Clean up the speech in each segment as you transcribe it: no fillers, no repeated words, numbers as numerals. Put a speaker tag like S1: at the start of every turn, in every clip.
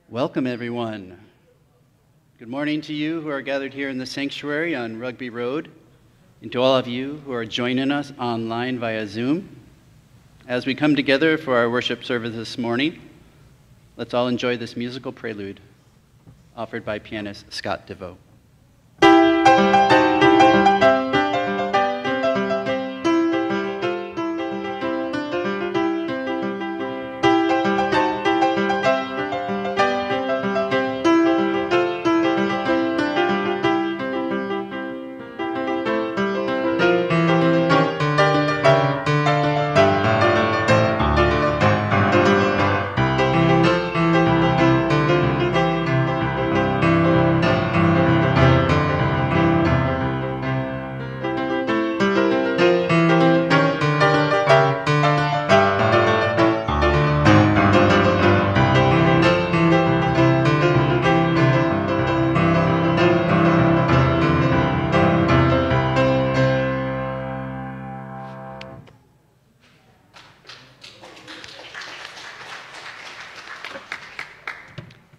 S1: Welcome, everyone. Good morning to you who are gathered here in the sanctuary on Rugby Road, and to all of you who are joining us online via Zoom. As we come together for our worship service this morning, let's all enjoy this musical prelude offered by pianist Scott DeVoe.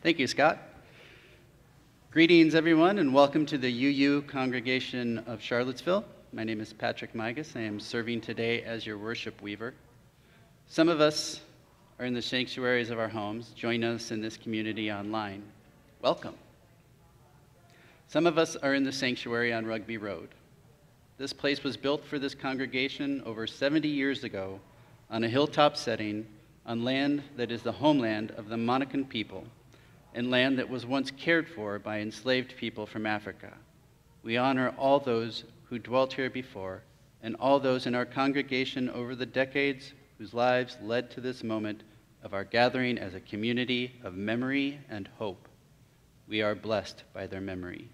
S1: Thank you, Scott. Greetings, everyone, and welcome to the UU Congregation of Charlottesville. My name is Patrick Migas. I am serving today as your worship weaver. Some of us are in the sanctuaries of our homes. Join us in this community online. Welcome. Some of us are in the sanctuary on Rugby Road. This place was built for this congregation over 70 years ago on a hilltop setting on land that is the homeland of the Monacan people, and land that was once cared for by enslaved people from Africa. We honor all those who dwelt here before, and all those in our congregation over the decades whose lives led to this moment of our gathering as a community of memory and hope. We are blessed by their memory.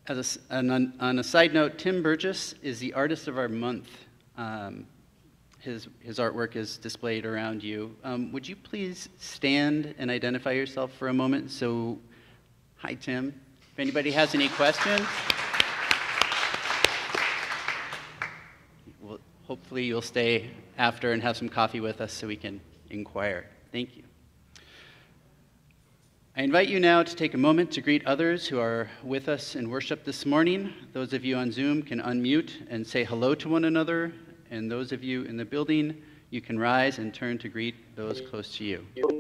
S1: On a side note, Tim Burgess is the artist of our month. His artwork is displayed around you. Would you please stand and identify yourself for a moment? So, hi, Tim. If anybody has any questions, well, hopefully you'll stay after and have some coffee with us so we can inquire. Thank you. I invite you now to take a moment to greet others who are with us in worship this morning. Those of you on Zoom can unmute and say hello to one another. And those of you in the building, you can rise and turn to greet those close to you.
S2: Good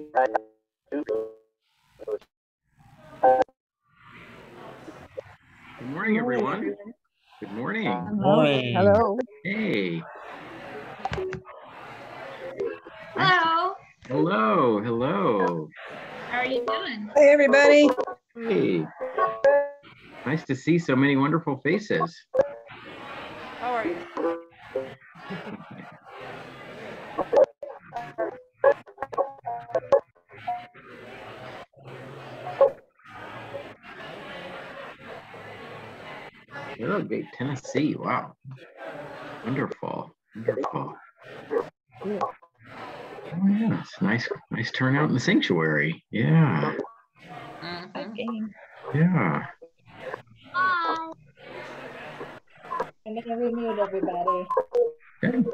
S2: morning, everyone. Good morning.
S3: Good morning.
S4: Hello.
S2: Hey.
S5: Hello.
S2: Hello. Hello.
S5: How are you doing?
S4: Hey, everybody.
S2: Hey. Nice to see so many wonderful faces.
S4: How are you?
S2: Gate, Tennessee. Wow. Wonderful. Wonderful. Oh, yeah. It's nice turnout in the sanctuary. Yeah.
S4: Okay.
S2: Yeah.
S5: Hi.
S3: I'm gonna remute everybody.
S2: Okay.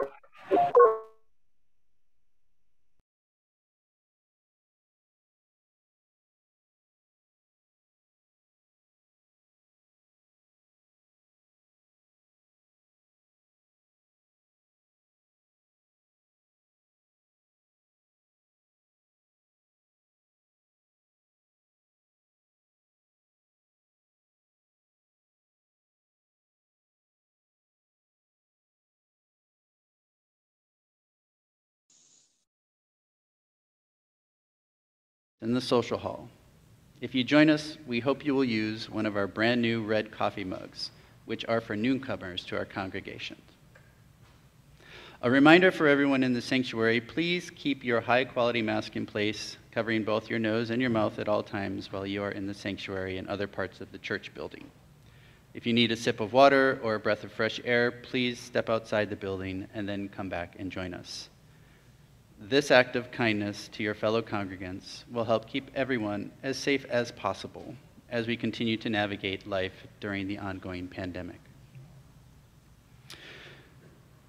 S1: In the social hall. If you join us, we hope you will use one of our brand new red coffee mugs, which are for newcomers to our congregation. A reminder for everyone in the sanctuary, please keep your high-quality mask in place, covering both your nose and your mouth at all times while you are in the sanctuary and other parts of the church building. If you need a sip of water or a breath of fresh air, please step outside the building and then come back and join us. This act of kindness to your fellow congregants will help keep everyone as safe as possible as we continue to navigate life during the ongoing pandemic.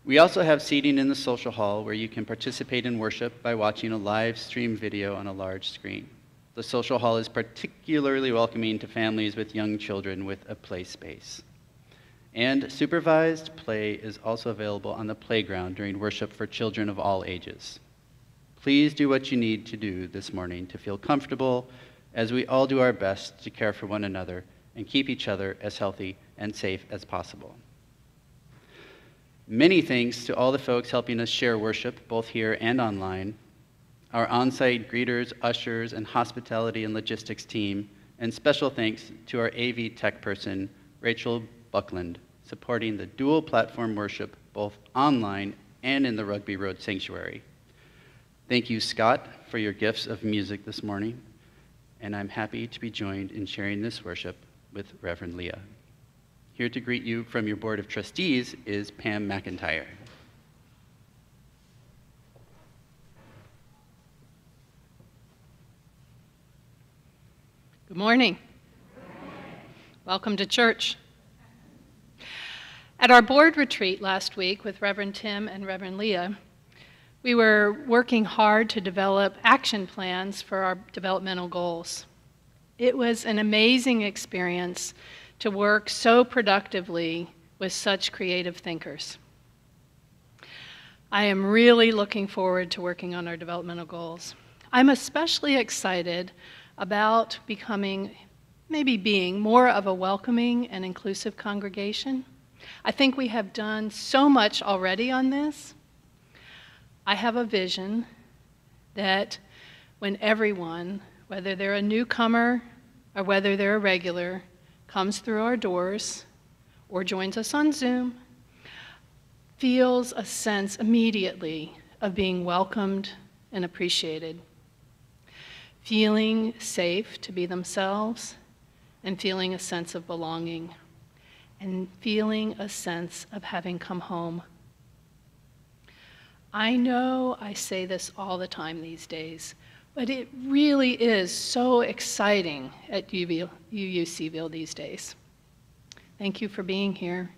S1: We also have seating in the social hall where you can participate in worship by watching a live stream video on a large screen. The social hall is particularly welcoming to families with young children with a play space. And supervised play is also available on the playground during worship for children of all ages. Please do what you need to do this morning to feel comfortable as we all do our best to care for one another and keep each other as healthy and safe as possible. Many thanks to all the folks helping us share worship, both here and online, our on-site greeters, ushers, and hospitality and logistics team, and special thanks to our AV tech person, Rachel Buckland, supporting the dual platform worship both online and in the Rugby Road Sanctuary. Thank you, Scott, for your gifts of music this morning, and I'm happy to be joined in sharing this worship with Reverend Leia. Here to greet you from your Board of Trustees is Pam McIntyre.
S6: Good morning. Welcome to church. At our board retreat last week with Reverend Tim and Reverend Leia, we were working hard to develop action plans for our developmental goals. It was an amazing experience to work so productively with such creative thinkers. I am really looking forward to working on our developmental goals. I'm especially excited about being more of a welcoming and inclusive congregation. I think we have done so much already on this. I have a vision that when everyone, whether they're a newcomer or whether they're a regular, comes through our doors or joins us on Zoom, feels a sense immediately of being welcomed and appreciated, feeling safe to be themselves, and feeling a sense of belonging, and feeling a sense of having come home. I know I say this all the time these days, but it really is so exciting at UUCville these days. Thank you for being here.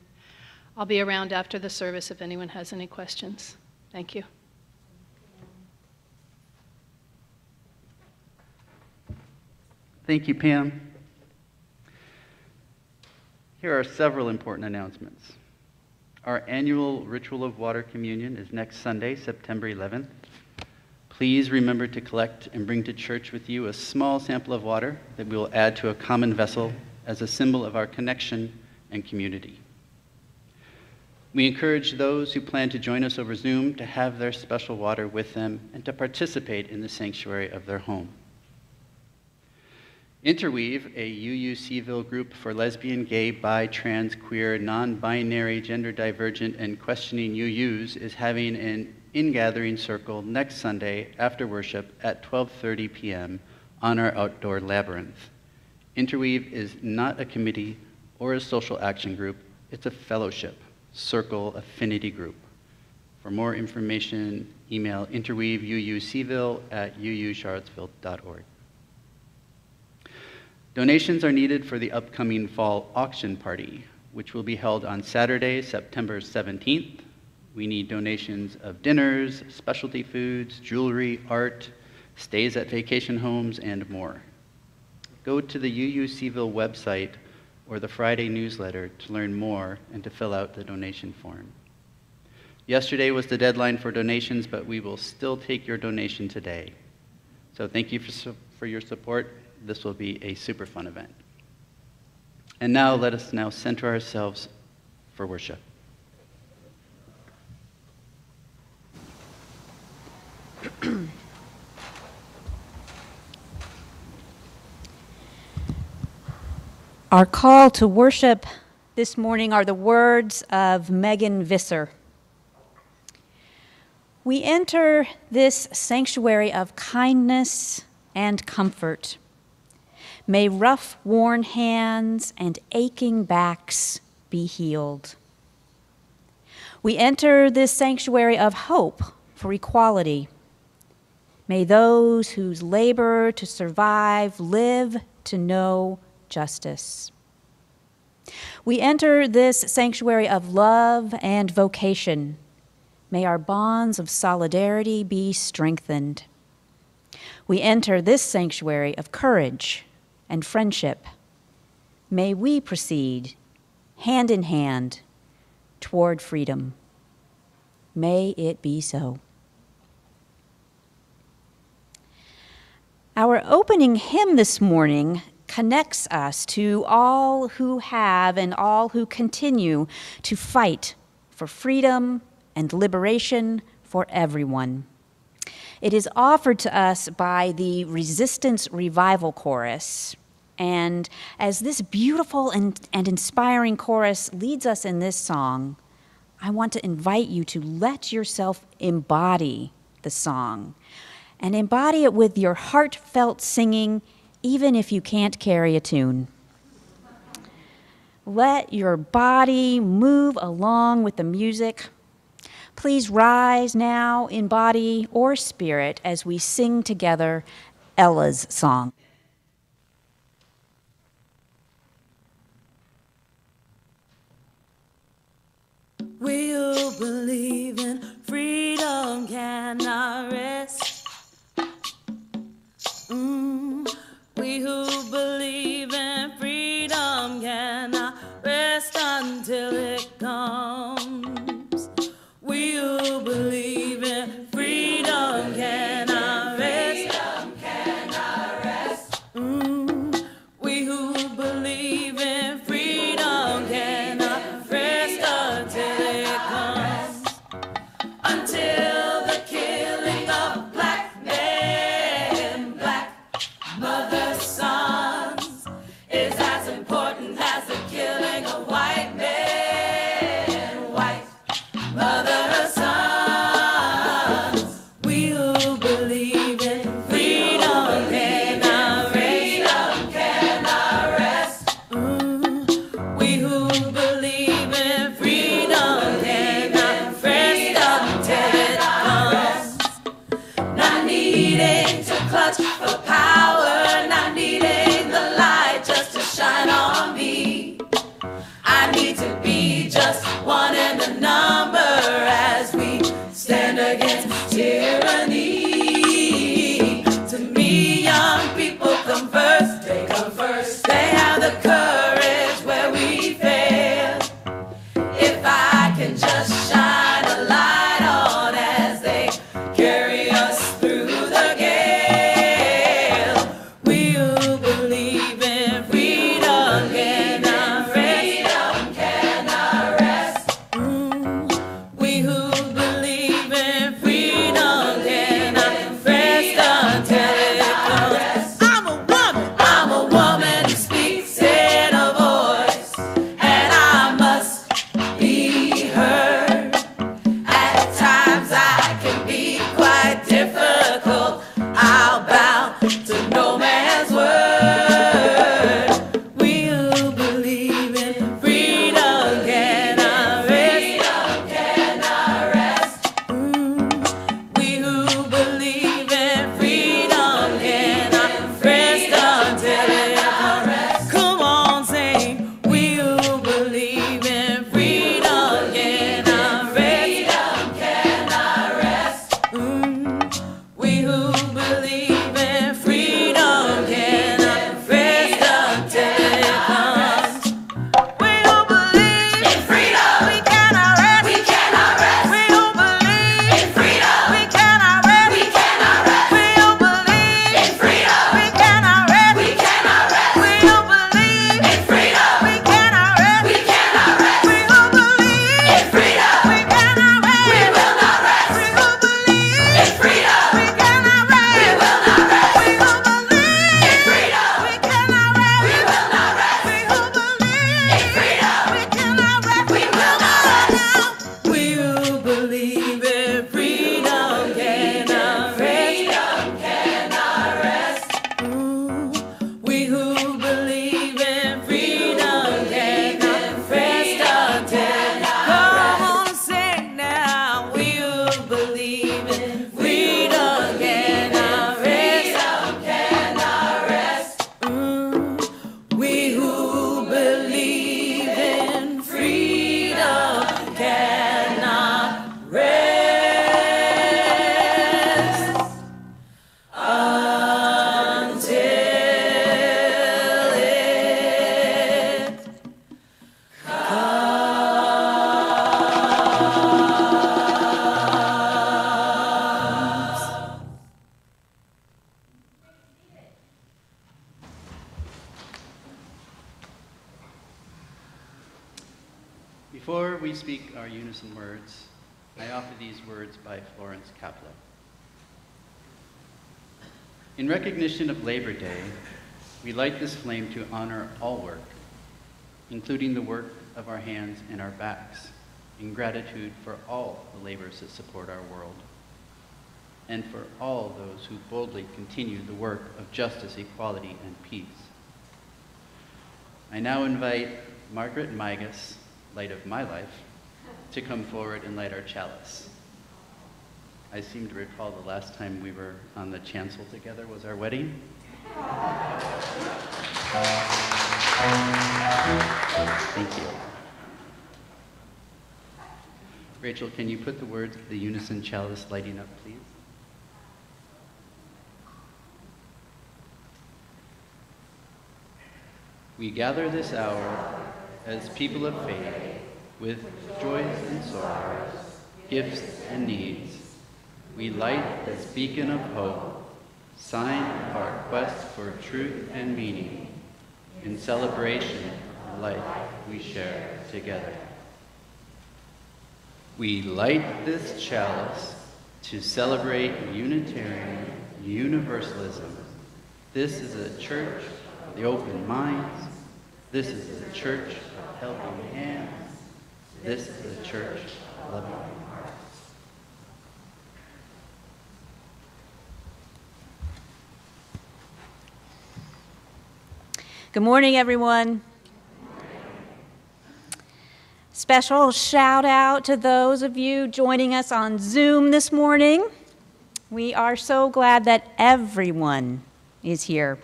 S6: I'll be around after the service if anyone has any questions. Thank you.
S1: Thank you, Pam. Here are several important announcements. Our annual Ritual of Water Communion is next Sunday, September 11th. Please remember to collect and bring to church with you a small sample of water that we will add to a common vessel as a symbol of our connection and community. We encourage those who plan to join us over Zoom to have their special water with them and to participate in the sanctuary of their home. Interweave, a UUCville group for lesbian, gay, bi, trans, queer, non-binary, gender divergent, and questioning UUs, is having an in-gathering circle next Sunday after worship at 12:30 p.m. on our outdoor labyrinth. Interweave is not a committee or a social action group. It's a fellowship, circle, affinity group. For more information, email interweaveuucville@uusharlottesville.org. Donations are needed for the upcoming fall auction party, which will be held on Saturday, September 17th. We need donations of dinners, specialty foods, jewelry, art, stays at vacation homes, and more. Go to the UUCville website or the Friday newsletter to learn more and to fill out the donation form. Yesterday was the deadline for donations, but we will still take your donation today. So thank you for your support. This will be a super fun event. And now let us now center ourselves for worship.
S7: Our call to worship this morning are the words of Megan Visser. We enter this sanctuary of kindness and comfort. May rough, worn hands and aching backs be healed. We enter this sanctuary of hope for equality. May those whose labor to survive live to know justice. We enter this sanctuary of love and vocation. May our bonds of solidarity be strengthened. We enter this sanctuary of courage and friendship. May we proceed hand in hand toward freedom. May it be so. Our opening hymn this morning connects us to all who have and all who continue to fight for freedom and liberation for everyone. It is offered to us by the Resistance Revival Chorus. And as this beautiful and inspiring chorus leads us in this song, I want to invite you to let yourself embody the song and embody it with your heartfelt singing, even if you can't carry a tune. Let your body move along with the music. Please rise now in body or spirit as we sing together Ella's song.
S8: We who believe in freedom cannot rest. We who believe in freedom cannot rest until it comes. We who believe in freedom cannot rest. We who believe in freedom cannot rest until it comes. Until the killing of black men, black mothers, sons is as important as the killing of white men, white mothers, sons. We who believe in freedom cannot rest. We who believe in freedom cannot rest until it comes. Not needing to clutch for power, not needing the light just to shine on me. I need to be just one in the number as we stand against tyranny. To me, young people come first. They come first. They have the courage where we fail. If I can just shine a light on as they carry us through the gale. We who believe in freedom cannot rest. We who believe in freedom cannot rest until it comes. I'm a woman who speaks it.
S1: Before we speak our unison words, I offer these words by Florence Caplow. In recognition of Labor Day, we light this flame to honor all work, including the work of our hands and our backs, in gratitude for all the labors that support our world, and for all those who boldly continue the work of justice, equality, and peace. I now invite Margaret Migas, light of my life, to come forward and light our chalice. I seem to recall the last time we were on the chancel together was our wedding. Thank you. Rachel, can you put the words of the unison chalice lighting up, please? We gather this hour as people of faith with joys and sorrows, gifts and needs. We light this beacon of hope, sign of our quest for truth and meaning, in celebration of the life we share together. We light this chalice to celebrate Unitarian Universalism. This is a church of the open minds. This is a church of helping hands. This is a church of loving hearts.
S7: Good morning, everyone. Special shout out to those of you joining us on Zoom this morning. We are so glad that everyone is here.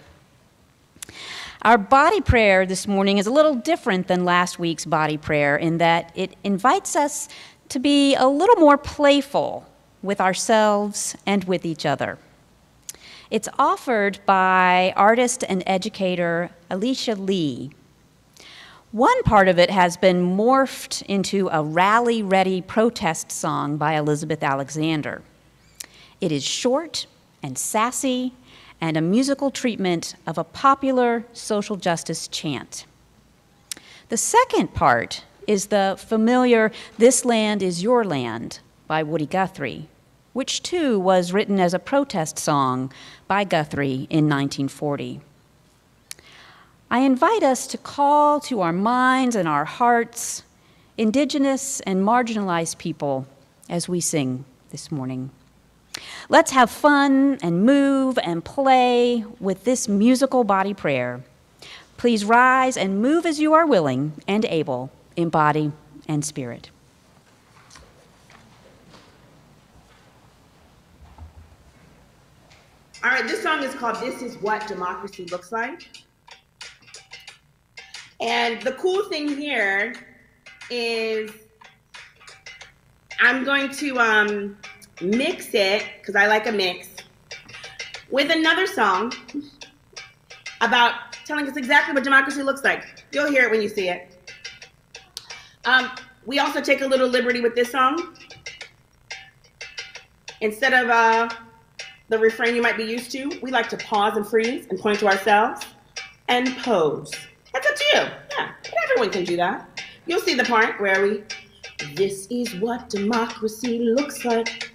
S7: Our body prayer this morning is a little different than last week's body prayer in that it invites us to be a little more playful with ourselves and with each other. It's offered by artist and educator Alicia Lee. One part of it has been morphed into a rally-ready protest song by Elizabeth Alexander. It is short and sassy and a musical treatment of a popular social justice chant. The second part is the familiar "This Land Is Your Land" by Woody Guthrie, which too was written as a protest song by Guthrie in 1940. I invite us to call to our minds and our hearts Indigenous and marginalized people as we sing this morning. Let's have fun and move and play with this musical body prayer. Please rise and move as you are willing and able in body and spirit.
S4: All right, this song is called "This Is What Democracy Looks Like." And the cool thing here is I'm going to mix it, because I like a mix, with another song about telling us exactly what democracy looks like. You'll hear it when you see it. We also take a little liberty with this song. Instead of the refrain you might be used to, we like to pause and freeze and point to ourselves and pose. That's up to you. Yeah, but everyone can do that. You'll see the part where we, this is what democracy looks like.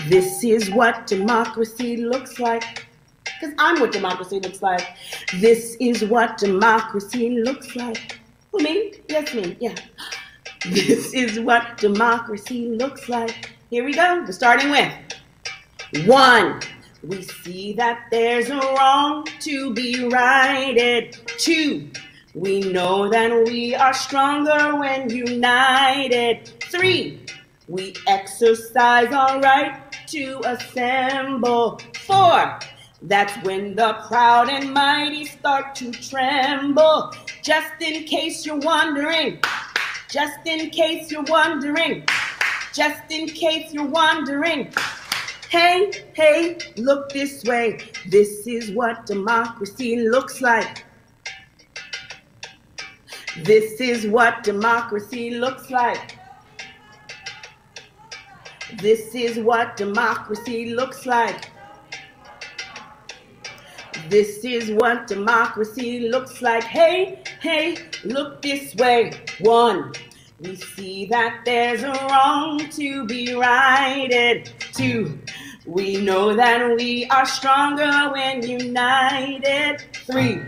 S4: This is what democracy looks like. Because I'm what democracy looks like. This is what democracy looks like. Who, me? Yes, me, yeah. This is what democracy looks like. Here we go. We're starting with 1. We see that there's a wrong to be righted. 2. We know that we are stronger when united. 3. We exercise our right to assemble. 4. That's when the proud and mighty start to tremble. Just in case you're wondering, just in case you're wondering, just in case you're wondering. Hey, hey, look this way. This is what democracy looks like. This is what democracy looks like. This is what democracy looks like. This is what democracy looks like. Hey, hey, look this way. 1, we see that there's a wrong to be righted. 2, we know that we are stronger when united. 3,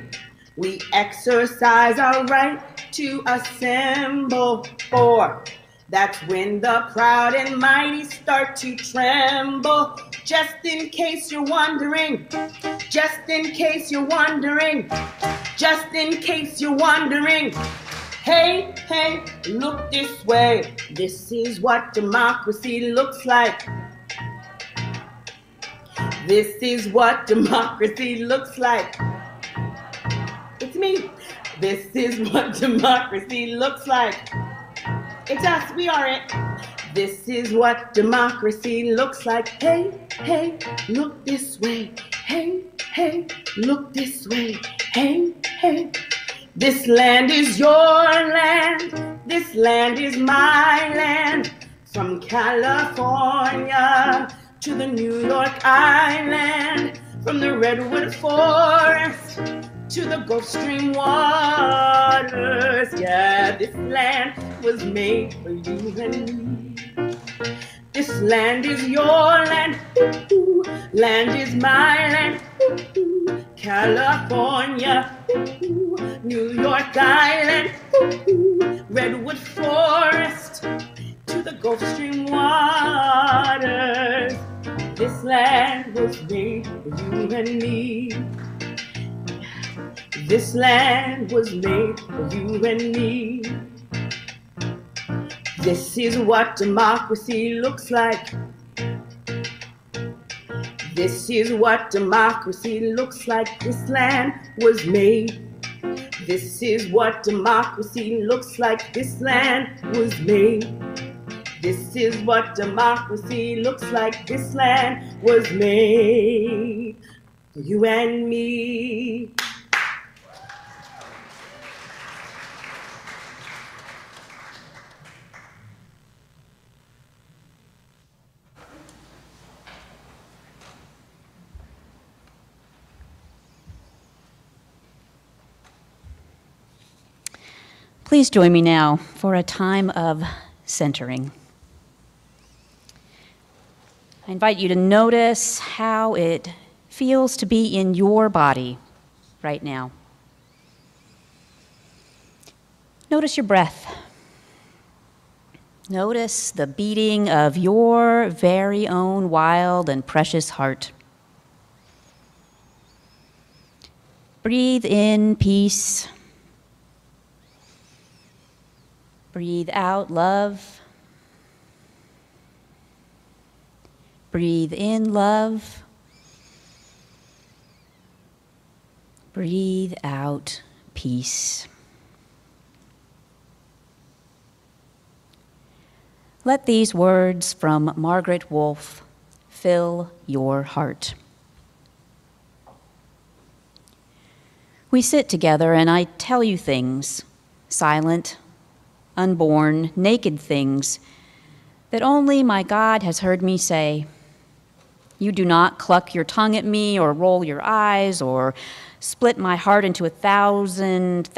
S4: we exercise our right to assemble. 4, that's when the proud and mighty start to tremble. Just in case you're wondering, just in case you're wondering, just in case you're wondering. Hey, hey, look this way. This is what democracy looks like. This is what democracy looks like. It's me. This is what democracy looks like. It's us, we are it. This is what democracy looks like. Hey, hey, look this way. Hey, hey, look this way. Hey, hey. This land is your land. This land is my land. From California to the New York Island. From the Redwood Forest to the Gulf Stream waters. Yeah, this land was made for you and me. This land is your land. Ooh, land is my land. Ooh, California. Ooh, New York Island. Ooh, Redwood Forest to the Gulf Stream waters. This land was made for you and me. This land was made for you and me. This is what democracy looks like. This is what democracy looks like. This land was made. This is what democracy looks like. This land was made. This is what democracy looks like. This land was made for you and me.
S7: Please join me now for a time of centering. I invite you to notice how it feels to be in your body right now. Notice your breath. Notice the beating of your very own wild and precious heart. Breathe in peace. Breathe out love. Breathe in love. Breathe out peace. Let these words from Margaret Wolf fill your heart. We sit together and I tell you things, silent, unborn, naked things that only my God has heard me say. You do not cluck your tongue at me or roll your eyes or split my heart into 1,000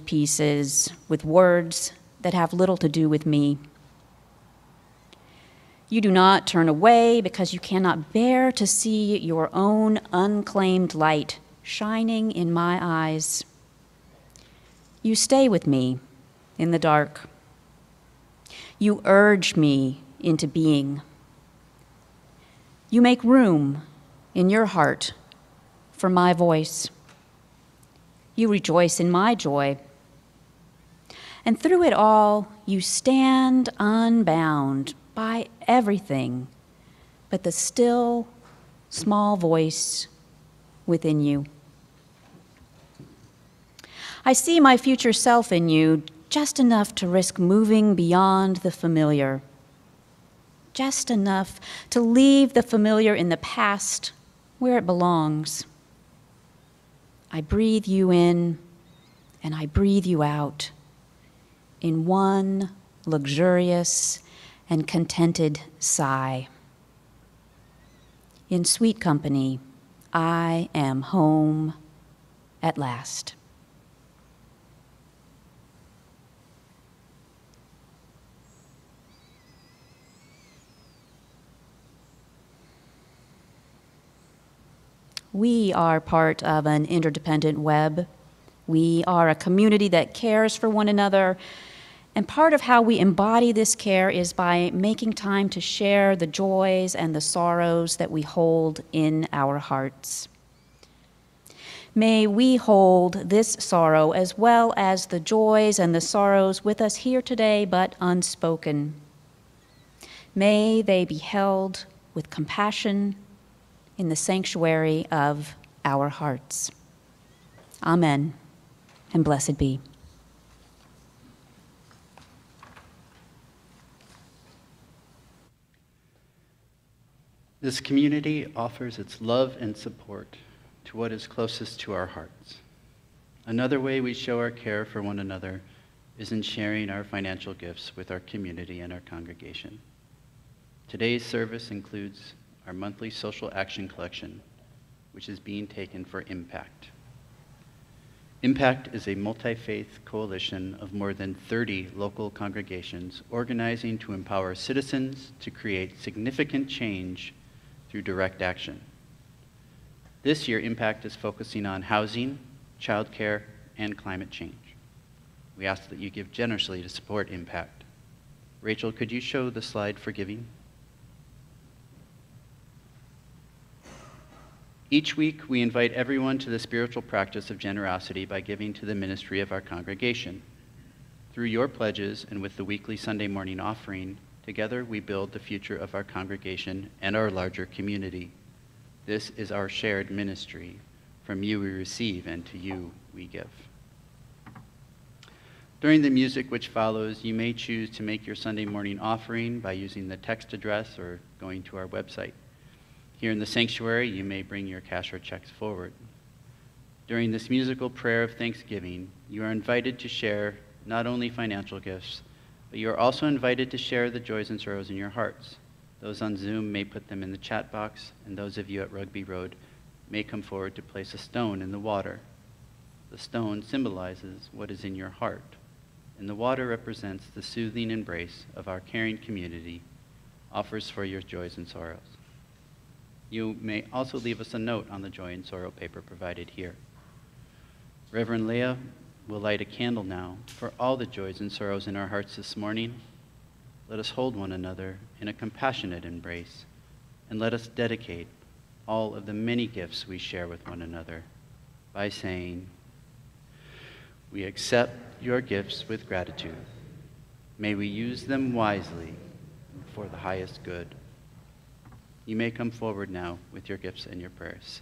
S7: pieces with words that have little to do with me. You do not turn away because you cannot bear to see your own unclaimed light shining in my eyes. You stay with me in the dark. You urge me into being. You make room in your heart for my voice. You rejoice in my joy. And through it all, you stand unbound by everything but the still, small voice within you. I see my future self in you, just enough to risk moving beyond the familiar, just enough to leave the familiar in the past where it belongs. I breathe you in and I breathe you out in one luxurious and contented sigh. In sweet company, I am home at last. We are part of an interdependent web. We are a community that cares for one another. And part of how we embody this care is by making time to share the joys and the sorrows that we hold in our hearts. May we hold this sorrow as well as the joys and the sorrows with us here today, but unspoken. May they be held with compassion in the sanctuary of our hearts. Amen, and blessed be.
S1: This community offers its love and support to what is closest to our hearts. Another way we show our care for one another is in sharing our financial gifts with our community and our congregation. Today's service includes our monthly social action collection, which is being taken for Impact. Impact is a multi-faith coalition of more than 30 local congregations organizing to empower citizens to create significant change through direct action. This year, Impact is focusing on housing, childcare, and climate change. We ask that you give generously to support Impact. Rachel, could you show the slide for giving? Each week, we invite everyone to the spiritual practice of generosity by giving to the ministry of our congregation. Through your pledges and with the weekly Sunday morning offering, together we build the future of our congregation and our larger community. This is our shared ministry. From you we receive, and to you we give. During the music which follows, you may choose to make your Sunday morning offering by using the text address or going to our website. Here in the sanctuary, you may bring your cash or checks forward. During this musical prayer of thanksgiving, you are invited to share not only financial gifts, but you are also invited to share the joys and sorrows in your hearts. Those on Zoom may put them in the chat box, and those of you at Rugby Road may come forward to place a stone in the water. The stone symbolizes what is in your heart, and the water represents the soothing embrace of our caring community, offers for your joys and sorrows. You may also leave us a note on the joy and sorrow paper provided here. Reverend Leia will light a candle now for all the joys and sorrows in our hearts this morning. Let us hold one another in a compassionate embrace, and let us dedicate all of the many gifts we share with one another by saying, "We accept your gifts with gratitude. May we use them wisely for the highest good." You may come forward now with your gifts and your prayers.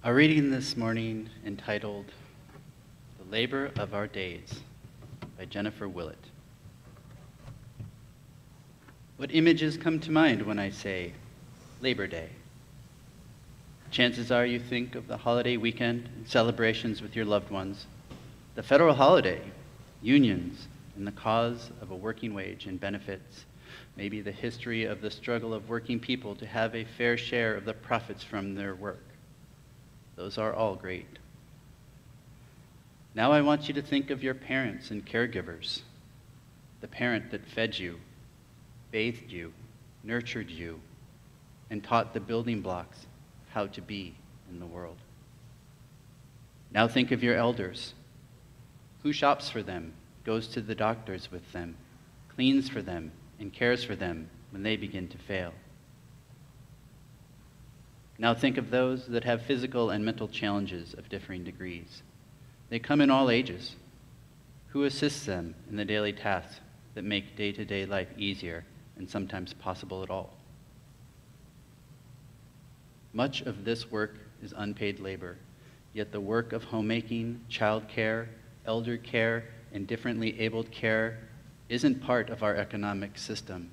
S1: Our reading this morning entitled The Labor of Our Days by Jennifer Willett. What images come to mind when I say Labor Day? Chances are you think of the holiday weekend and celebrations with your loved ones, the federal holiday, unions, and the cause of a working wage and benefits, maybe the history of the struggle of working people to have a fair share of the profits from their work. Those are all great. Now I want you to think of your parents and caregivers, the parent that fed you, bathed you, nurtured you, and taught the building blocks of how to be in the world. Now think of your elders. Who shops for them, goes to the doctors with them, cleans for them, and cares for them when they begin to fail? Now think of those that have physical and mental challenges of differing degrees. They come in all ages. Who assists them in the daily tasks that make day-to-day life easier and sometimes possible at all? Much of this work is unpaid labor, yet the work of homemaking, child care, elder care, and differently abled care isn't part of our economic system.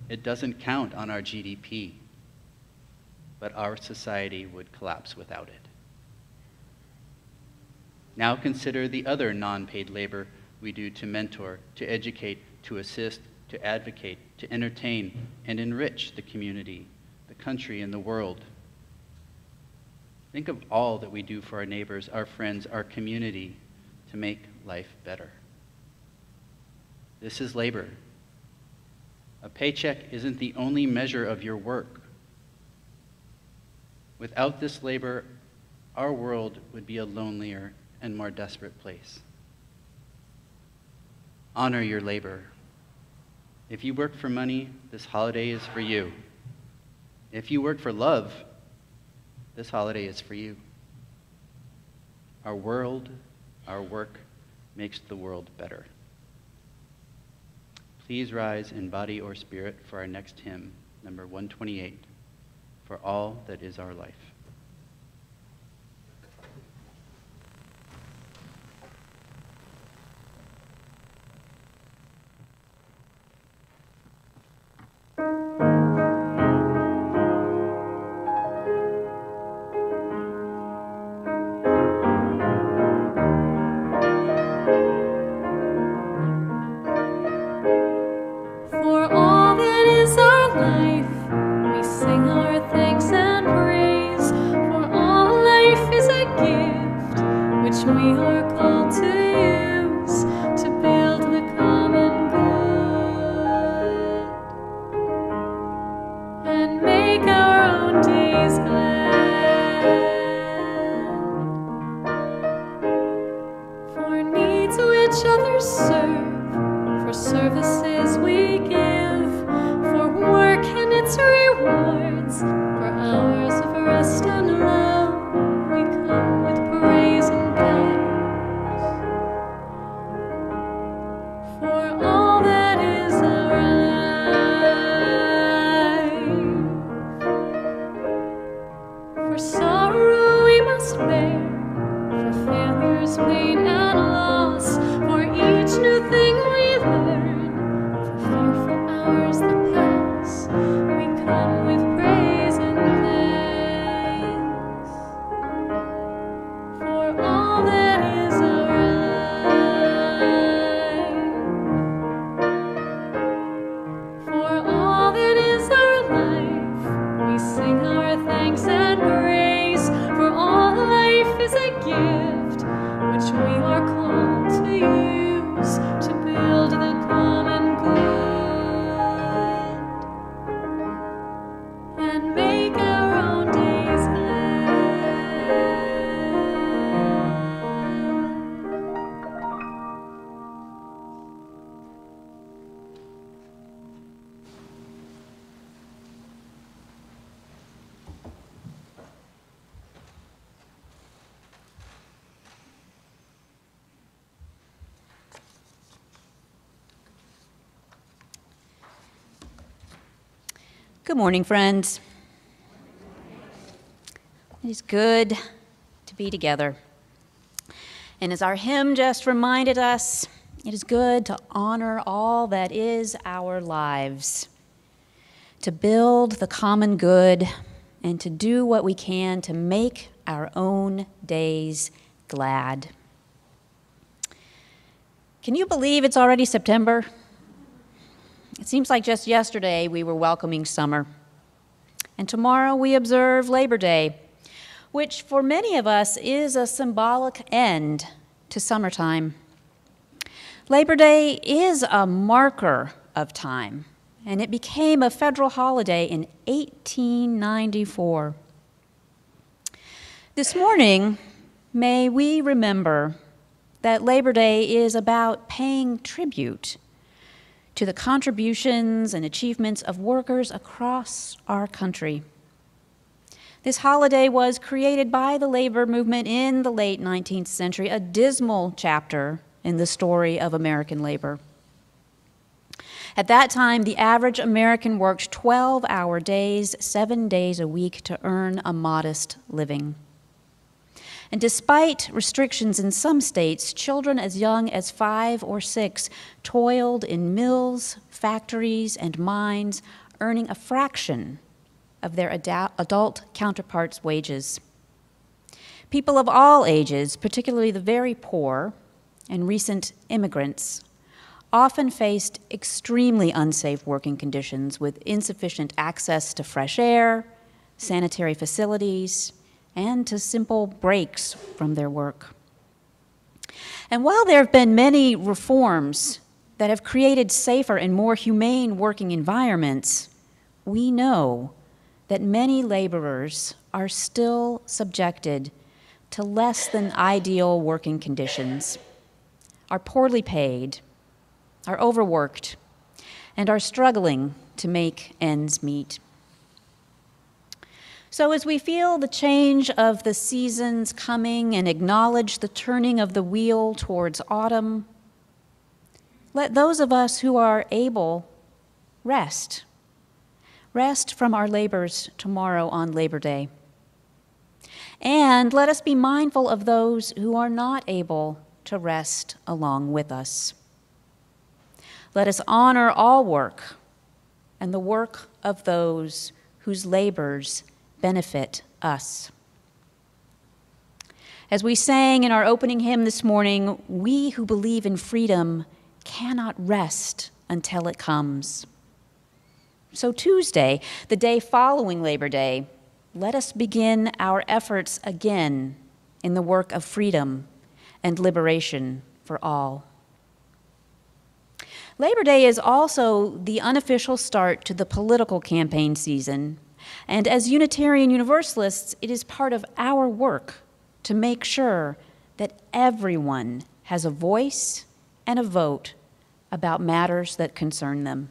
S1: It doesn't count on our GDP. But our society would collapse without it. Now consider the other non-paid labor we do to mentor, to educate, to assist, to advocate, to entertain, and enrich the community, the country, and the world. Think of all that we do for our neighbors, our friends, our community to make life better. This is labor. A paycheck isn't the only measure of your work. Without this labor, our world would be a lonelier and more desperate place. Honor your labor. If you work for money, this holiday is for you. If you work for love, this holiday is for you. Our world, our work, makes the world better. Please rise in body or spirit for our next hymn, number 128. For all that is our life.
S8: For all that is our life, we sing our thanks and praise.
S9: For sorrow we must bear, for failures, pain, and loss, for each new thing we learn, for fearful hours that pass, we come with praise and thanks. For all that is our life, for all that is our life, we sing our thanks and praise, for all life is a gift which we are called to use to build the common good and make our own days glad.
S7: Good morning, friends. It is good to be together. And as our hymn just reminded us, it is good to honor all that is our lives, to build the common good, and to do what we can to make our own days glad. Can you believe it's already September? It seems like just yesterday we were welcoming summer. And tomorrow we observe Labor Day, which for many of us is a symbolic end to summertime. Labor Day is a marker of time, and it became a federal holiday in 1894. This morning, may we remember that Labor Day is about paying tribute to the contributions and achievements of workers across our country. This holiday was created by the labor movement in the late 19th century, a dismal chapter in the story of American labor. At that time, the average American worked 12-hour days, 7 days a week to earn a modest living. And despite restrictions in some states, children as young as 5 or 6 toiled in mills, factories, and mines, earning a fraction of their adult counterparts' wages. People of all ages, particularly the very poor and recent immigrants, often faced extremely unsafe working conditions with insufficient access to fresh air, sanitary facilities, and to simple breaks from their work. And while there have been many reforms that have created safer and more humane working environments, we know that many laborers are still subjected to less than ideal working conditions, are poorly paid, are overworked, and are struggling to make ends meet. So as we feel the change of the seasons coming and acknowledge the turning of the wheel towards autumn, let those of us who are able rest. Rest from our labors tomorrow on Labor Day. And let us be mindful of those who are not able to rest along with us. Let us honor all work and the work of those whose labors benefit us. As we sang in our opening hymn this morning, we who believe in freedom cannot rest until it comes. So Tuesday, the day following Labor Day, let us begin our efforts again in the work of freedom and liberation for all. Labor Day is also the unofficial start to the political campaign season. And as Unitarian Universalists, it is part of our work to make sure that everyone has a voice and a vote about matters that concern them.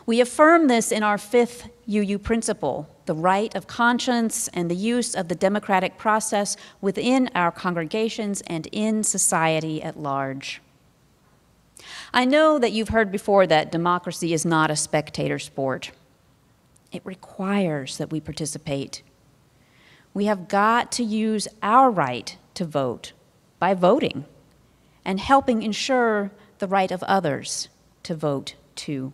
S7: We affirm this in our 5th UU principle, the right of conscience and the use of the democratic process within our congregations and in society at large. I know that you've heard before that democracy is not a spectator sport. It requires that we participate. We have got to use our right to vote by voting and helping ensure the right of others to vote too.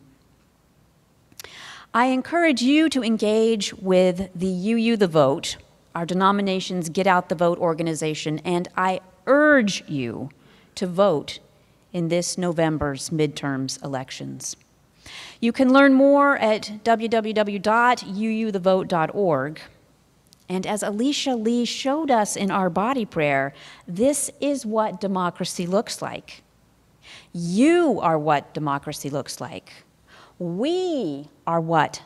S7: I encourage you to engage with the UU The Vote, our denomination's Get Out the Vote organization, and I urge you to vote in this November's midterms elections. You can learn more at www.uuthevote.org. And as Alicia Lee showed us in our body prayer, this is what democracy looks like. You are what democracy looks like. We are what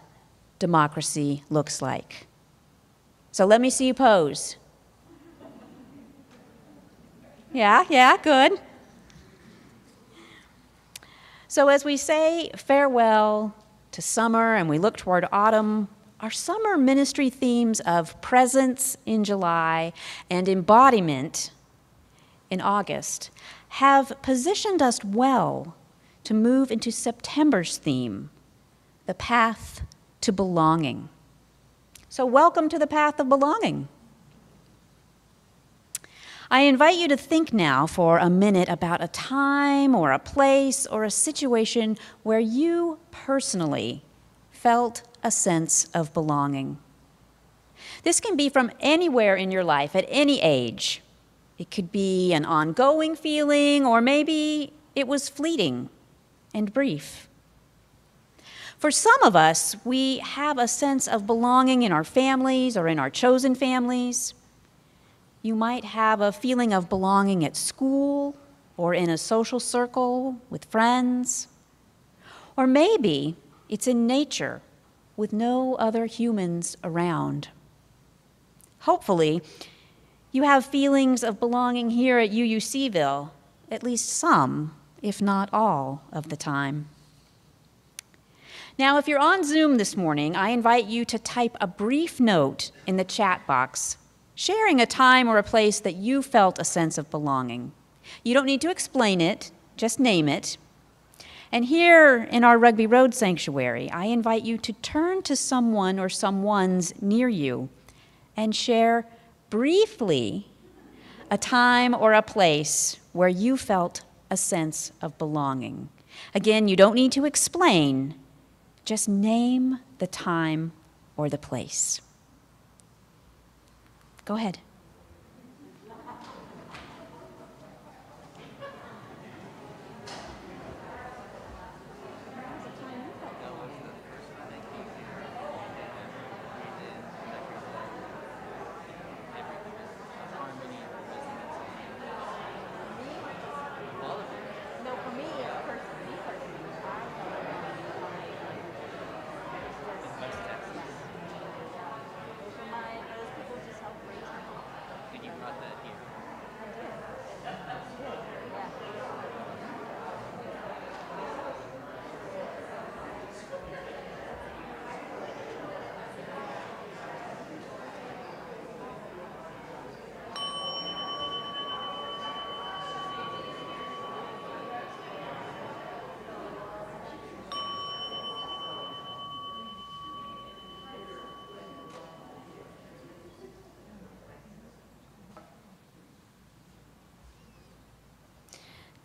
S7: democracy looks like. So let me see you pose. Yeah, good. So as we say farewell to summer and we look toward autumn, our summer ministry themes of presence in July and embodiment in August have positioned us well to move into September's theme, the path to belonging. So welcome to the path of belonging. I invite you to think now for a minute about a time or a place or a situation where you personally felt a sense of belonging. This can be from anywhere in your life at any age. It could be an ongoing feeling, or maybe it was fleeting and brief. For some of us, we have a sense of belonging in our families or in our chosen families. You might have a feeling of belonging at school or in a social circle with friends. Or maybe it's in nature with no other humans around. Hopefully, you have feelings of belonging here at UUCville, at least some, if not all, of the time. Now, if you're on Zoom this morning, I invite you to type a brief note in the chat box, sharing a time or a place that you felt a sense of belonging. You don't need to explain it, just name it. And here in our Rugby Road Sanctuary, I invite you to turn to someone or someones near you and share briefly a time or a place where you felt a sense of belonging. Again, you don't need to explain, just name the time or the place. Go ahead.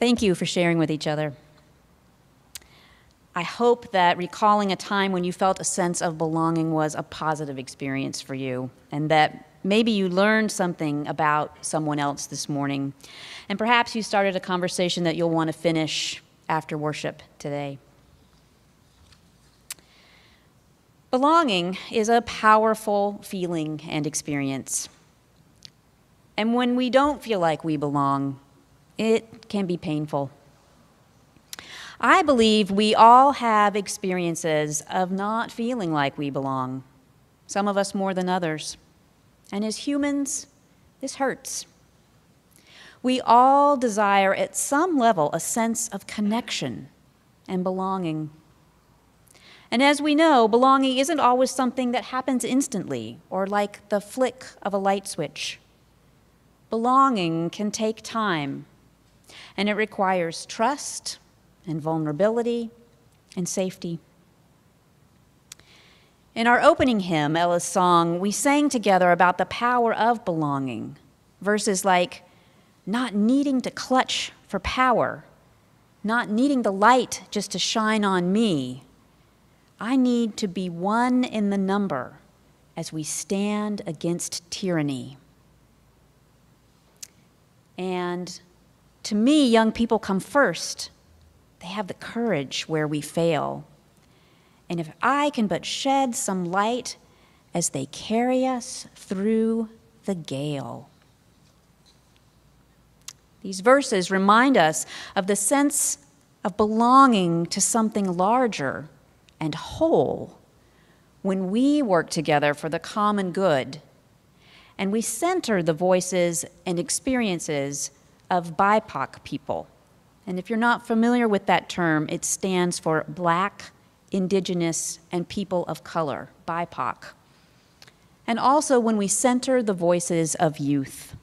S7: Thank you for sharing with each other. I hope that recalling a time when you felt a sense of belonging was a positive experience for you, and that maybe you learned something about someone else this morning, and perhaps you started a conversation that you'll want to finish after worship today. Belonging is a powerful feeling and experience. And when we don't feel like we belong, it can be painful. I believe we all have experiences of not feeling like we belong, some of us more than others. And as humans, this hurts. We all desire at some level a sense of connection and belonging. And as we know, belonging isn't always something that happens instantly or like the flick of a light switch. Belonging can take time, and it requires trust and vulnerability and safety. In our opening hymn, Ella's song, we sang together about the power of belonging. Verses like, not needing to clutch for power, not needing the light just to shine on me. I need to be one in the number as we stand against tyranny. And to me, young people come first. They have the courage where we fail. And if I can but shed some light as they carry us through the gale. These verses remind us of the sense of belonging to something larger and whole when we work together for the common good and we center the voices and experiences of BIPOC people. And if you're not familiar with that term, it stands for Black, Indigenous, and People of Color, BIPOC. And also when we center the voices of youth.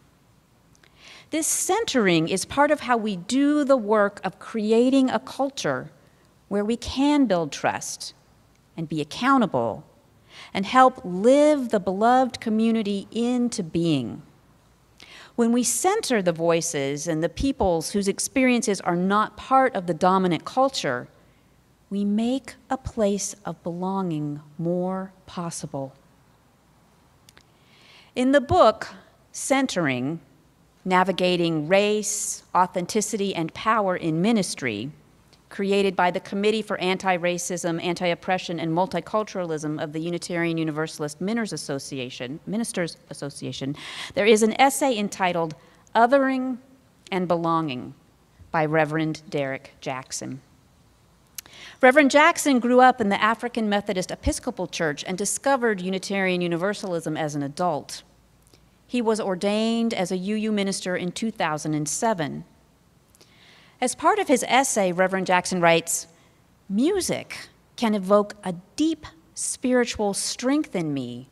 S7: This centering is part of how we do the work of creating a culture where we can build trust and be accountable and help live the beloved community into being. When we center the voices and the peoples whose experiences are not part of the dominant culture, we make a place of belonging more possible. In the book, Centering, Navigating Race, Authenticity, and Power in Ministry, created by the Committee for Anti-Racism, Anti-Oppression, and Multiculturalism of the Unitarian Universalist Ministers Association, there is an essay entitled Othering and Belonging by Reverend Derek Jackson. Reverend Jackson grew up in the African Methodist Episcopal Church and discovered Unitarian Universalism as an adult. He was ordained as a UU minister in 2007. As part of his essay, Reverend Jackson writes, music can evoke a deep spiritual strength in me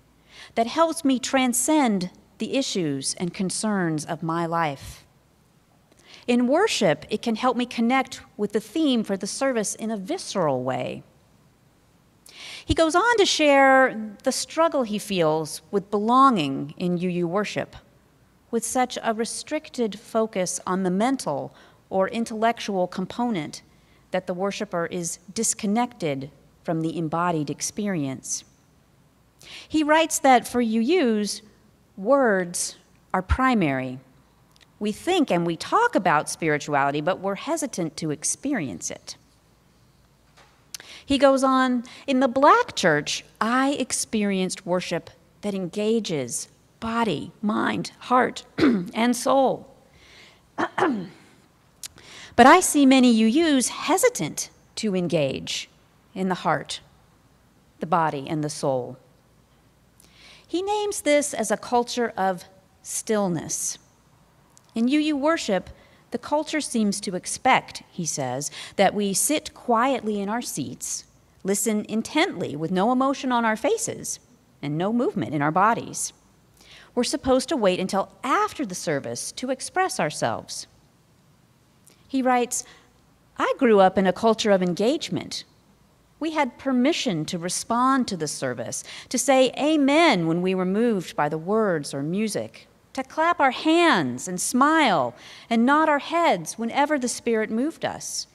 S7: that helps me transcend the issues and concerns of my life. In worship, it can help me connect with the theme for the service in a visceral way. He goes on to share the struggle he feels with belonging in UU worship, with such a restricted focus on the mental or intellectual component that the worshiper is disconnected from the embodied experience. He writes that for UUs, words are primary. We think and we talk about spirituality, but we're hesitant to experience it. He goes on, in the Black church, I experienced worship that engages body, mind, heart, and soul. But I see many UUs hesitant to engage in the heart, the body, and the soul. He names this as a culture of stillness. In UU worship, the culture seems to expect, he says, that we sit quietly in our seats, listen intently with no emotion on our faces, and no movement in our bodies. We're supposed to wait until after the service to express ourselves. He writes, I grew up in a culture of engagement. We had permission to respond to the service, to say amen when we were moved by the words or music, to clap our hands and smile and nod our heads whenever the Spirit moved us.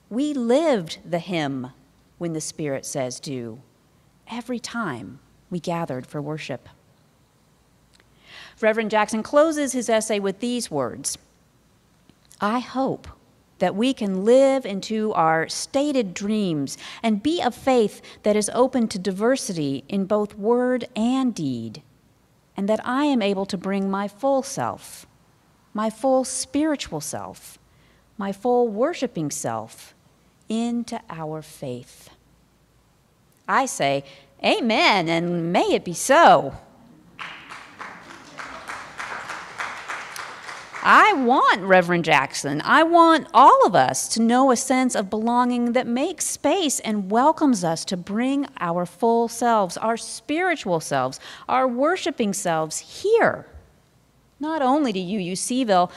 S7: We lived the hymn when the Spirit says do, every time we gathered for worship. Reverend Jackson closes his essay with these words, I hope that we can live into our stated dreams and be a faith that is open to diversity in both word and deed, and that I am able to bring my full self, my full spiritual self, my full worshiping self into our faith. I say, amen, and may it be so. I want Reverend Jackson, I want all of us to know a sense of belonging that makes space and welcomes us to bring our full selves, our spiritual selves, our worshiping selves here, not only to UUCville,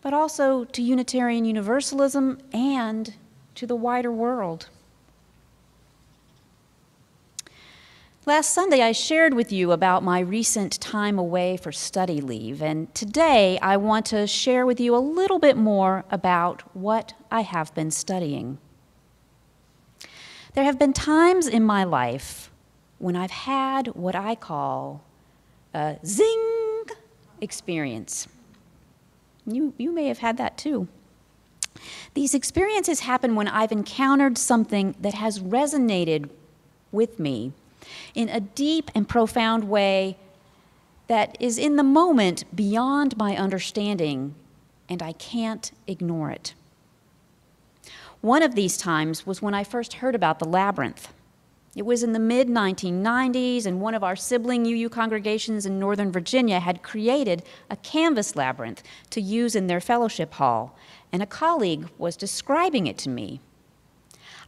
S7: but also to Unitarian Universalism and to the wider world. Last Sunday, I shared with you about my recent time away for study leave, and today I want to share with you a little bit more about what I have been studying. There have been times in my life when I've had what I call a zing experience. You may have had that too. These experiences happen when I've encountered something that has resonated with me in a deep and profound way that is in the moment beyond my understanding, and I can't ignore it. One of these times was when I first heard about the labyrinth. It was in the mid-1990s, and one of our sibling UU congregations in Northern Virginia had created a canvas labyrinth to use in their fellowship hall, and a colleague was describing it to me.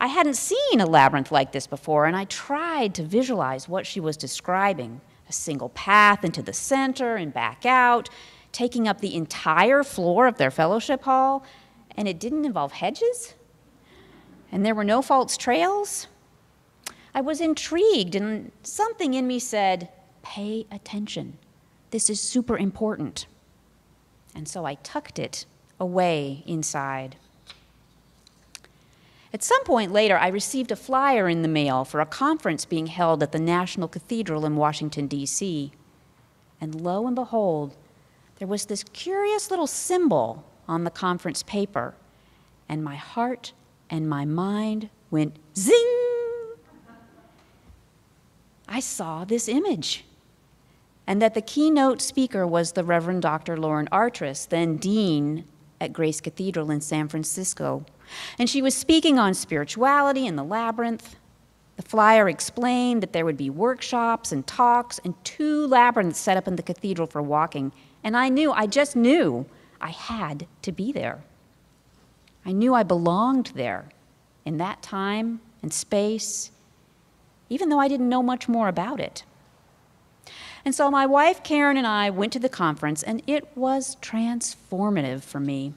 S7: I hadn't seen a labyrinth like this before, and I tried to visualize what she was describing: a single path into the center and back out, taking up the entire floor of their fellowship hall, and it didn't involve hedges, and there were no false trails. I was intrigued, and something in me said, pay attention. This is super important. And so I tucked it away inside. At some point later, I received a flyer in the mail for a conference being held at the National Cathedral in Washington, D.C. And lo and behold, there was this curious little symbol on the conference paper, and my heart and my mind went zing. I saw this image, and that the keynote speaker was the Reverend Dr. Lauren Artris, then dean at Grace Cathedral in San Francisco. And she was speaking on spirituality and the labyrinth. The flyer explained that there would be workshops and talks and 2 labyrinths set up in the cathedral for walking. And I just knew I had to be there. I knew I belonged there in that time and space, even though I didn't know much more about it. And so my wife, Karen, and I went to the conference, and it was transformative for me.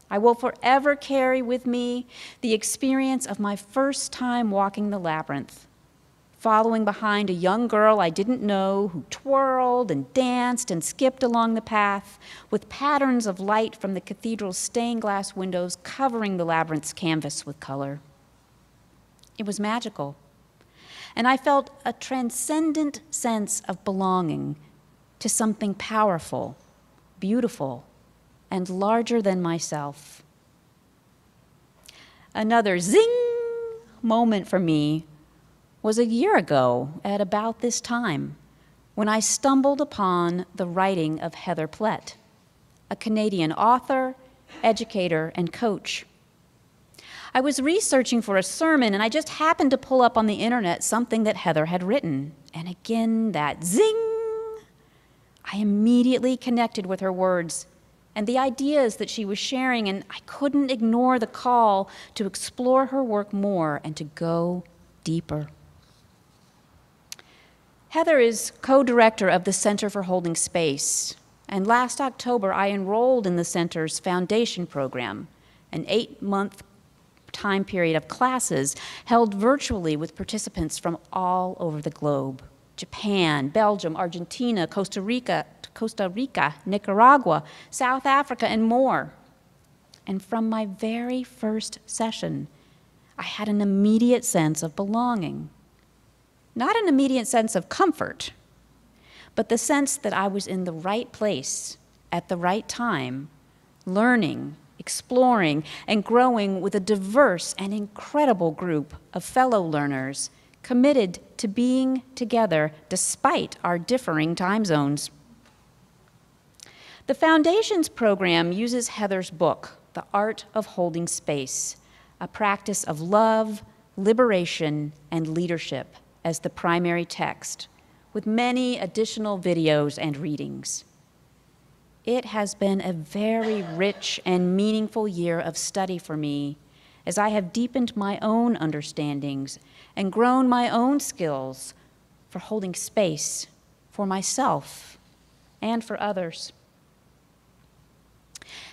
S7: I will forever carry with me the experience of my first time walking the labyrinth, following behind a young girl I didn't know who twirled and danced and skipped along the path with patterns of light from the cathedral's stained glass windows covering the labyrinth's canvas with color. It was magical. And I felt a transcendent sense of belonging to something powerful, beautiful, and larger than myself. Another zing moment for me was a year ago at about this time when I stumbled upon the writing of Heather Plett, a Canadian author, educator, and coach. I was researching for a sermon, and I just happened to pull up on the internet something that Heather had written. And again, that zing! I immediately connected with her words and the ideas that she was sharing, and I couldn't ignore the call to explore her work more and to go deeper. Heather is co-director of the Center for Holding Space, and last October I enrolled in the center's foundation program, an 8-month time period of classes held virtually with participants from all over the globe: Japan, Belgium, Argentina, Costa Rica, Nicaragua, South Africa, and more. And from my very first session, I had an immediate sense of belonging. Not an immediate sense of comfort, but the sense that I was in the right place at the right time, learning, exploring, and growing with a diverse and incredible group of fellow learners committed to being together despite our differing time zones. The Foundations program uses Heather's book, The Art of Holding Space, a practice of love, liberation, and leadership, as the primary text, with many additional videos and readings. It has been a very rich and meaningful year of study for me as I have deepened my own understandings and grown my own skills for holding space for myself and for others.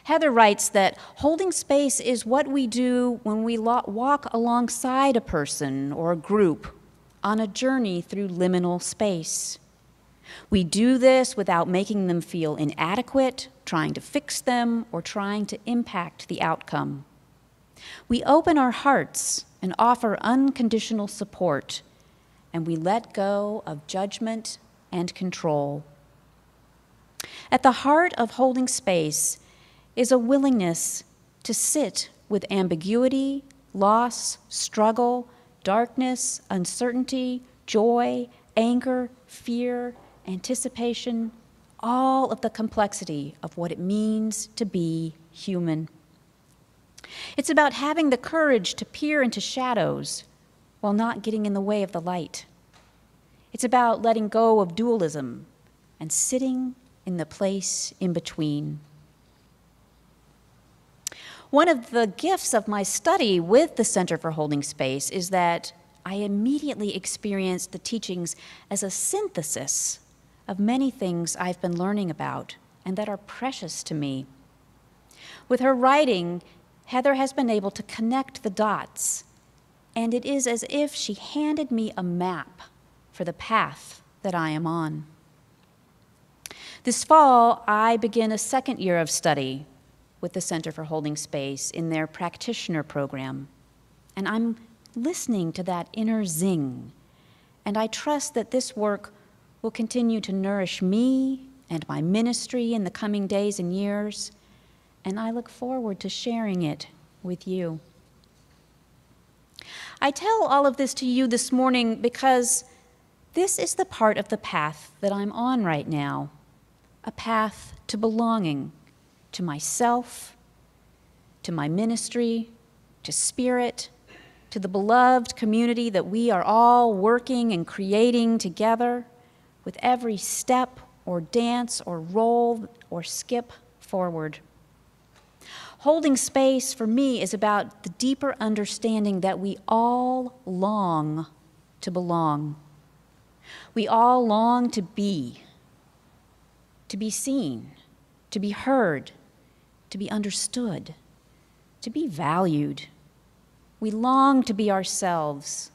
S7: Heather writes that holding space is what we do when we walk alongside a person or a group on a journey through liminal space. We do this without making them feel inadequate, trying to fix them, or trying to impact the outcome. We open our hearts and offer unconditional support, and we let go of judgment and control. At the heart of holding space is a willingness to sit with ambiguity, loss, struggle, darkness, uncertainty, joy, anger, fear, anticipation, all of the complexity of what it means to be human. It's about having the courage to peer into shadows while not getting in the way of the light. It's about letting go of dualism and sitting in the place in between. One of the gifts of my study with the Center for Holding Space is that I immediately experienced the teachings as a synthesis of many things I've been learning about and that are precious to me. With her writing, Heather has been able to connect the dots, and it is as if she handed me a map for the path that I am on. This fall, I begin a second year of study with the Center for Holding Space in their practitioner program, and I'm listening to that inner zing, and I trust that this work will continue to nourish me and my ministry in the coming days and years, and I look forward to sharing it with you. I tell all of this to you this morning because this is the part of the path that I'm on right now, a path to belonging, to myself, to my ministry, to spirit, to the beloved community that we are all working and creating together with every step or dance or roll or skip forward. Holding space for me is about the deeper understanding that we all long to belong. We all long to be seen, to be heard, to be understood, to be valued. We long to be ourselves,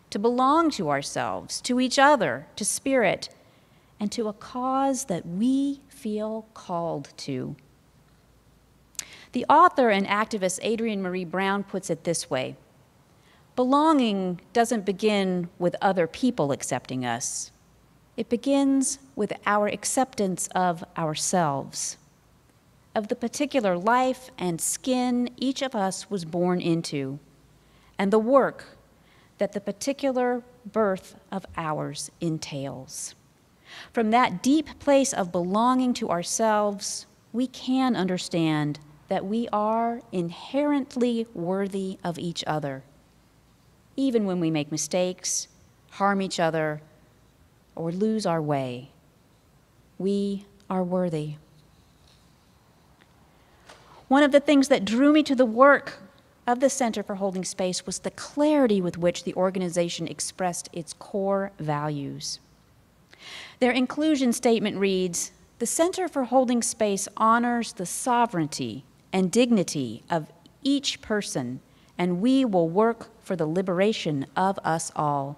S7: to belong to ourselves, to each other, to spirit, and to a cause that we feel called to. The author and activist Adrienne Marie Brown puts it this way: belonging doesn't begin with other people accepting us. It begins with our acceptance of ourselves, of the particular life and skin each of us was born into, and the work that the particular birth of ours entails. From that deep place of belonging to ourselves, we can understand that we are inherently worthy of each other, even when we make mistakes, harm each other, or lose our way. We are worthy. One of the things that drew me to the work of the Center for Holding Space was the clarity with which the organization expressed its core values. Their inclusion statement reads, "The Center for Holding Space honors the sovereignty and dignity of each person, and we will work for the liberation of us all.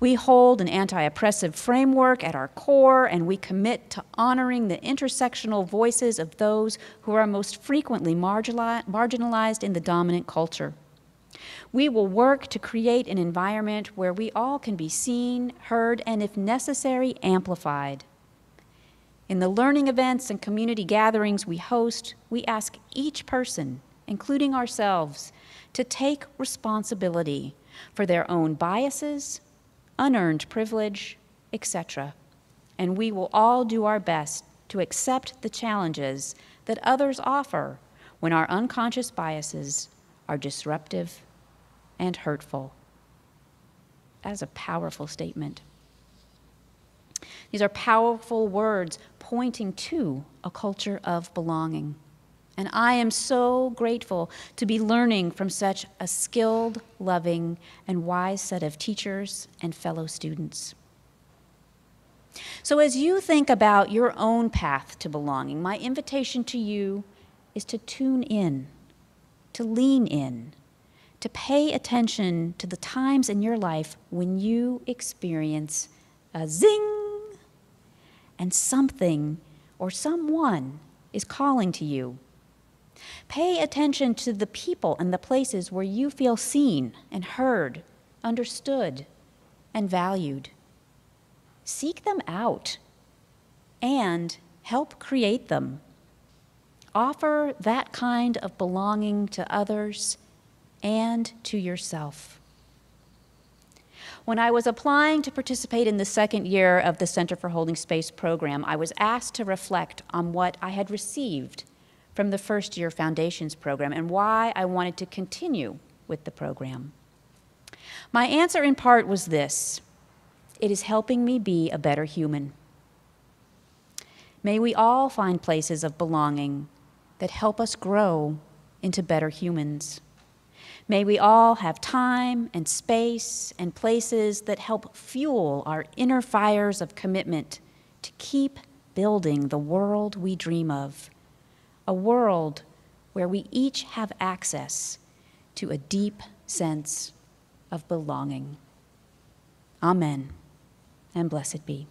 S7: We hold an anti-oppressive framework at our core, and we commit to honoring the intersectional voices of those who are most frequently marginalized in the dominant culture. We will work to create an environment where we all can be seen, heard, and if necessary, amplified. In the learning events and community gatherings we host, we ask each person, including ourselves, to take responsibility for their own biases, unearned privilege, etc. And we will all do our best to accept the challenges that others offer when our unconscious biases are disruptive and hurtful." That is a powerful statement. These are powerful words pointing to a culture of belonging. And I am so grateful to be learning from such a skilled, loving, and wise set of teachers and fellow students. So as you think about your own path to belonging, my invitation to you is to tune in, to lean in, to pay attention to the times in your life when you experience a zing and something or someone is calling to you. Pay attention to the people and the places where you feel seen and heard, understood, and valued. Seek them out and help create them. Offer that kind of belonging to others and to yourself. When I was applying to participate in the second year of the Center for Holding Space program, I was asked to reflect on what I had received from the first year Foundations program and why I wanted to continue with the program. My answer in part was this: it is helping me be a better human. May we all find places of belonging that help us grow into better humans. May we all have time and space and places that help fuel our inner fires of commitment to keep building the world we dream of, a world where we each have access to a deep sense of belonging. Amen, and blessed be.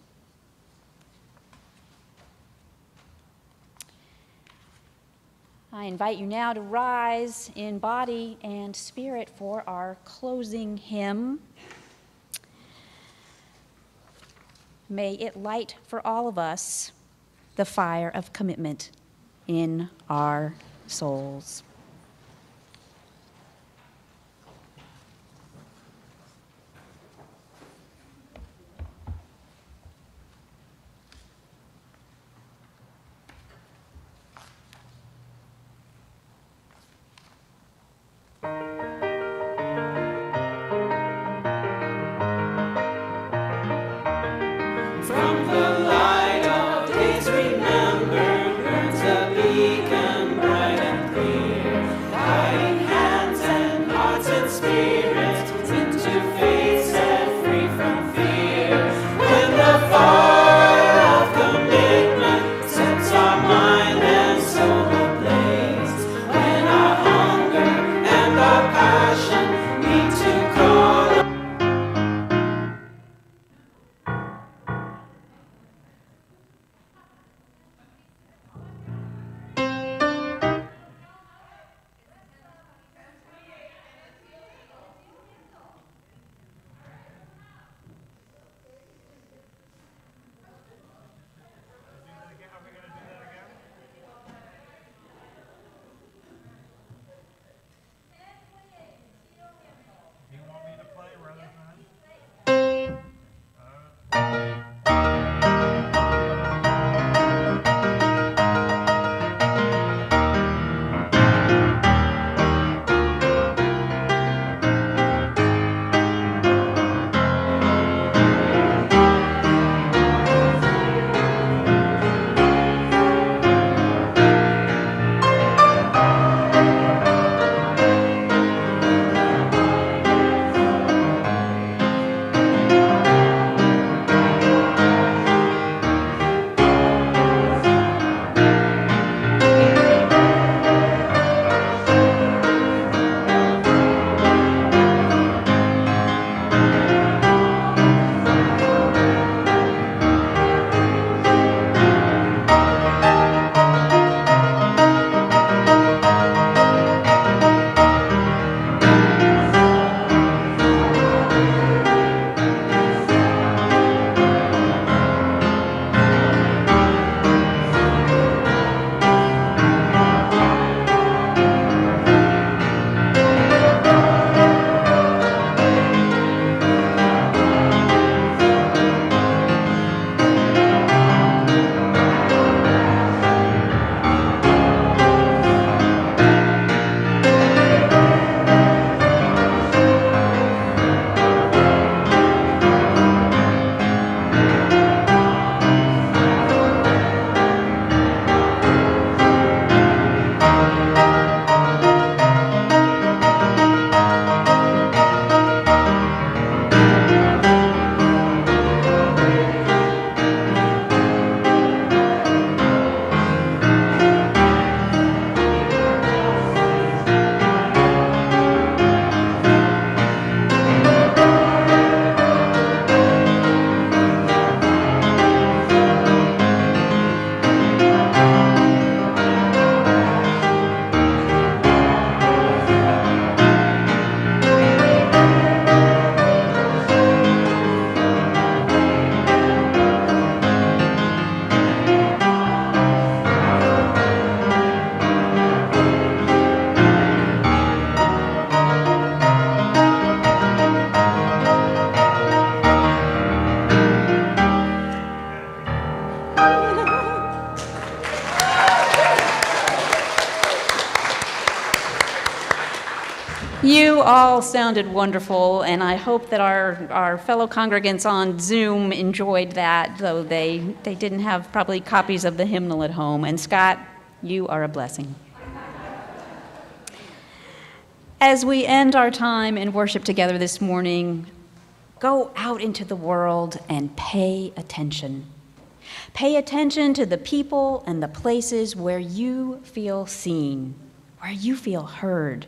S7: I invite you now to rise in body and spirit for our closing hymn. May it light for all of us the fire of commitment in our souls.
S8: From the light of days remembered burns a beacon bright and clear.
S7: You all sounded wonderful, and I hope that our fellow congregants on Zoom enjoyed that, though they didn't have probably copies of the hymnal at home. And Scott, you are a blessing. As we end our time in worship together this morning, go out into the world and pay attention. Pay attention to the people and the places where you feel seen, where you feel heard,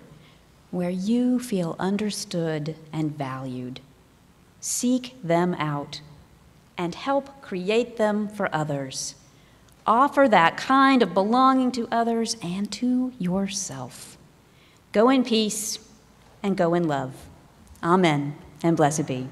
S7: where you feel understood and valued. Seek them out and help create them for others. Offer that kind of belonging to others and to yourself. Go in peace and go in love. Amen, and blessed be.